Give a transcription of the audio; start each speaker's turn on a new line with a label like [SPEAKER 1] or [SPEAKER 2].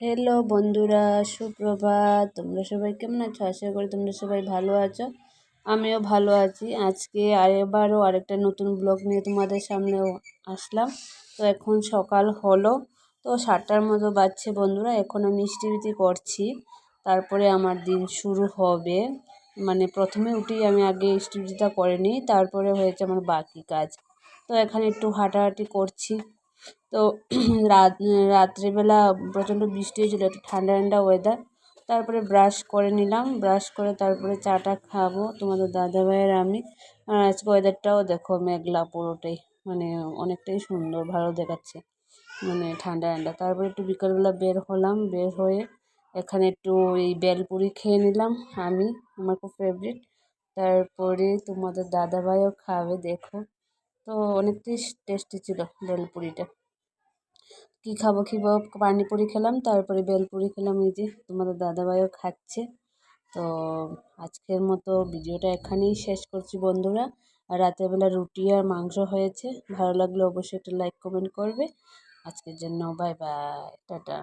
[SPEAKER 1] Hello বন্ধুরা, সুপ্রভাত। তোমরা সবাই কেমন আছো? আশা করি তোমরা সবাই ভালো আছো। আমিও ভালো আছি। আজকে এবারও আরেকটা নতুন ব্লগ নিয়ে তোমাদের সামনেও আসলাম। তো এখন সকাল হলো, তো 7টার মতো বাজছে বন্ধুরা। এখন আমি ইস্টিবিটি করছি, তারপরে আমার দিন শুরু হবে। মানে প্রথমে উঠেই আমি আগে ইস্টিবিটিটা করে নিই, তারপরে হয়েছে আমার বাকি কাজ। তো এখানে একটু হাঁটাহাঁটি করছি। তো রাত্রিবেলা প্রচণ্ড বৃষ্টি হয়েছিলো, একটু ঠান্ডা ঠান্ডা ওয়েদার। তারপরে ব্রাশ করে নিলাম, ব্রাশ করে তারপরে চাটা খাবো তোমাদের দাদাভাইয়ের আমি। আর আজকে ওয়েদারটাও দেখো মেঘলা পুরোটাই, মানে অনেকটাই সুন্দর, ভালো দেখাচ্ছে, মানে ঠান্ডা ঠান্ডা। তারপরে একটু বিকালবেলা বের হলাম, বের হয়ে এখানে একটু এই বেলপুরি খেয়ে নিলাম আমি, আমার খুব ফেভারিট। তারপরে তোমাদের দাদাভাইও খাবে দেখো। তো অনেকটাই টেস্টি ছিল বেলপুরিটা। কি খাবো পানিপুরি খেলাম, তারপরে বেলপুরি খেলাম, এই যে তোমাদের দাদাভাইও খাচ্ছে। তো আজকের মতো ভিডিওটা এখানেই শেষ করছি বন্ধুরা। আর রাতের বেলা রুটি আর মাংস হয়েছে। ভালো লাগলে অবশ্যই একটা লাইক কমেন্ট করবে। আজকের জন্য বাই বাই, টাটা।